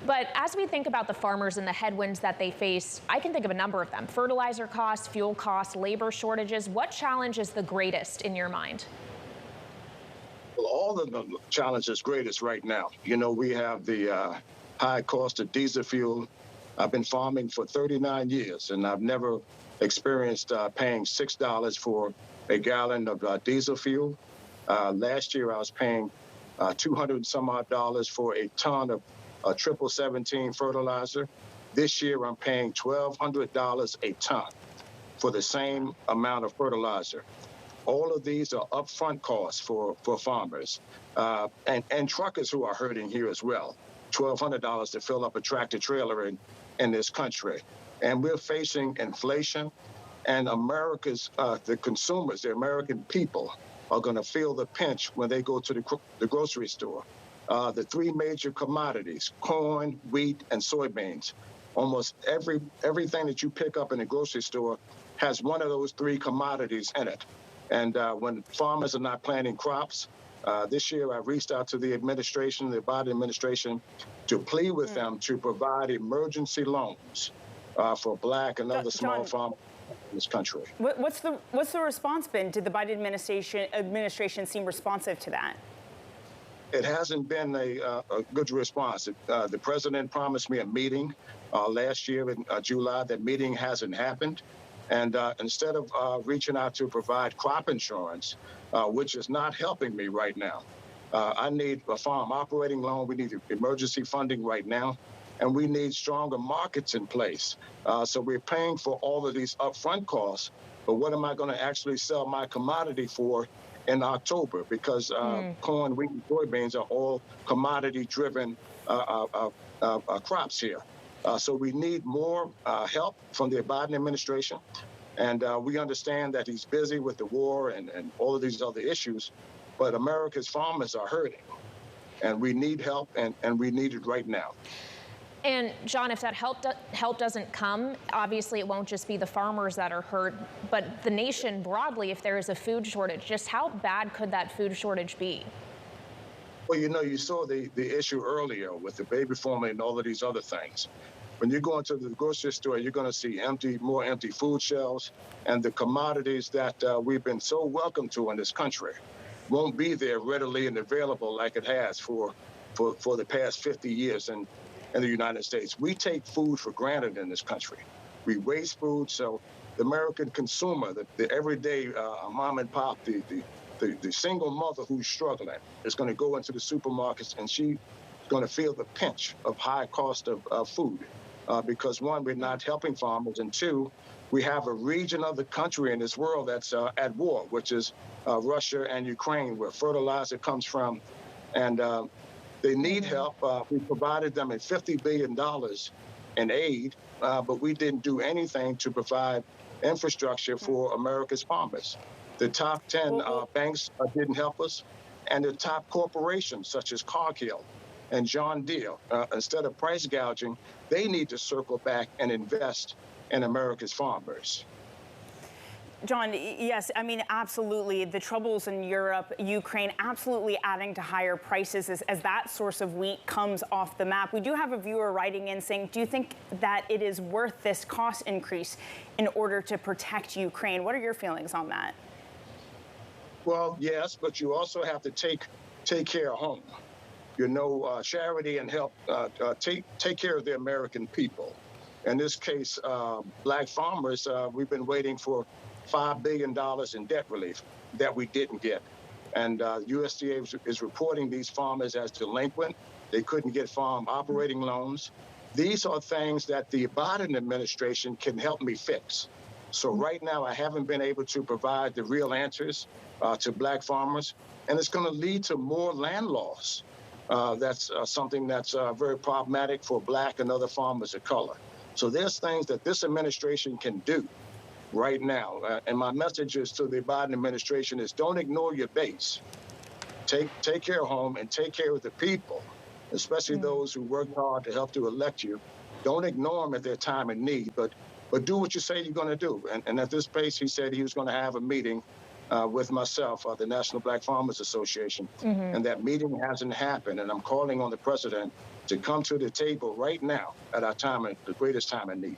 But as we think about the farmers and the headwinds that they face, I can think of a number of them: fertilizer costs, fuel costs, labor shortages. What challenge is the greatest in your mind? Well, all of the challenges greatest right now. You know, we have the high cost of diesel fuel. I've been farming for 39 years, and I've never experienced paying $6 for a gallon of diesel fuel. Last year, I was paying 200 and some odd dollars for a ton of triple 17 fertilizer. This year, I'm paying $1,200 a ton for the same amount of fertilizer. All of these are upfront costs for farmers and truckers who are hurting here as well. $1,200 to fill up a tractor trailer in this country. And we're facing inflation, and the consumers, the American people, are going to feel the pinch when they go to the grocery store. The three major commodities: corn, wheat, and soybeans. Almost everything that you pick up in the grocery store has one of those three commodities in it. And when farmers are not planting crops, this year I reached out to the administration, the Biden administration, to plead with them to provide emergency loans for Black and other small farmers in this country. What's the response been? Did the Biden administration seem responsive to that? It hasn't been a good response. The president promised me a meeting last year in July. That meeting hasn't happened. And instead of reaching out to provide crop insurance, which is not helping me right now, I need a farm operating loan. We need emergency funding right now. And we need stronger markets in place. So we're paying for all of these upfront costs. But what am I going to actually sell my commodity for in October? Because corn, wheat, and soybeans are all commodity-driven crops here. So we need more help from the Biden administration. And we understand that he's busy with the war and all of these other issues. But America's farmers are hurting. And we need help, and we need it right now. And John, if that help doesn't come, obviously it won't just be the farmers that are hurt, but the nation broadly, if there is a food shortage. Just how bad could that food shortage be? Well, you know, you saw the issue earlier with the baby formula and all of these other things. When you go into the grocery store, you're going to see more empty food shelves, and the commodities that we've been so welcome to in this country won't be there readily and available like it has for the past 50 years in the United States. We take food for granted in this country. We waste food, so the American consumer, the everyday mom and pop, the single mother who's struggling is going to go into the supermarkets, and she's going to feel the pinch of high cost of food because, one, we're not helping farmers, and two, we have a region of the country in this world that's at war, which is Russia and Ukraine, where fertilizer comes from. And they need help. We provided them $50 billion in aid, but we didn't do anything to provide infrastructure for America's farmers. The top 10 banks didn't help us, and the top corporations such as Cargill and John Deere, instead of price gouging, they need to circle back and invest in America's farmers. John, yes, I mean, absolutely. The troubles in Europe, Ukraine, absolutely adding to higher prices as that source of wheat comes off the map. We do have a viewer writing in saying, do you think that it is worth this cost increase in order to protect Ukraine? What are your feelings on that? Well, yes, but you also have to take care of home. You know, charity and help take care of the American people. In this case, Black farmers, we've been waiting for $5 billion in debt relief that we didn't get. And USDA is reporting these farmers as delinquent. They couldn't get farm operating loans. These are things that the Biden administration can help me fix. So right now, I haven't been able to provide the real answers to Black farmers, and it's going to lead to more land loss. That's something that's very problematic for Black and other farmers of color. So there's things that this administration can do right now. And my message is to the Biden administration is don't ignore your base. Take care of home and take care of the people, especially those who worked hard to help to elect you. Don't ignore them at their time of need, but do what you say you're going to do. And at this pace, he said he was going to have a meeting with myself, the National Black Farmers Association. And that meeting hasn't happened. And I'm calling on the president to come to the table right now at our time, the greatest time in need.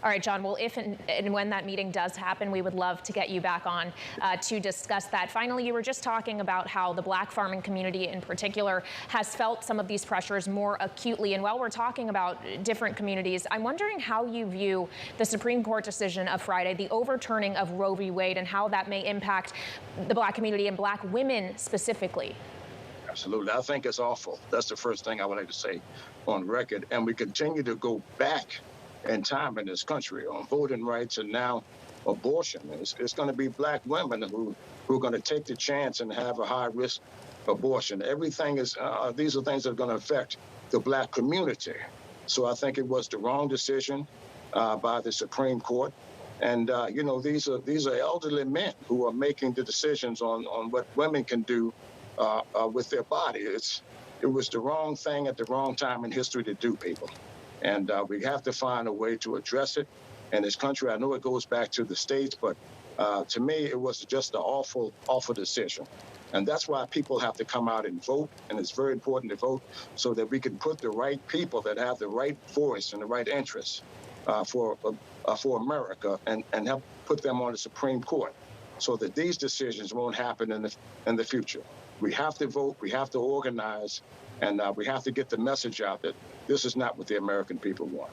All right, John, well, if and when that meeting does happen, we would love to get you back on to discuss that. Finally, you were just talking about how the black farming community in particular has felt some of these pressures more acutely. And while we're talking about different communities, I'm wondering how you view the Supreme Court decision of Friday, the overturning of Roe v. Wade, and how that may impact the black community and black women specifically. Absolutely. I think it's awful. That's the first thing I would like to say on record. And we continue to go back in time in this country on voting rights and now abortion. It's going to be black women who are going to take the chance and have a high risk abortion. Everything is, these are things that are going to affect the black community. So I think it was the wrong decision by the Supreme Court. And, these are elderly men who are making the decisions on what women can do with their body. It was the wrong thing at the wrong time in history to do, people. And we have to find a way to address it in this country. I know it goes back to the states, but to me, it was just an awful, awful decision. And that's why people have to come out and vote. And it's very important to vote so that we can put the right people that have the right voice and the right interests for America and help put them on the Supreme Court so that these decisions won't happen in the future. We have to vote, we have to organize, and we have to get the message out that this is not what the American people want.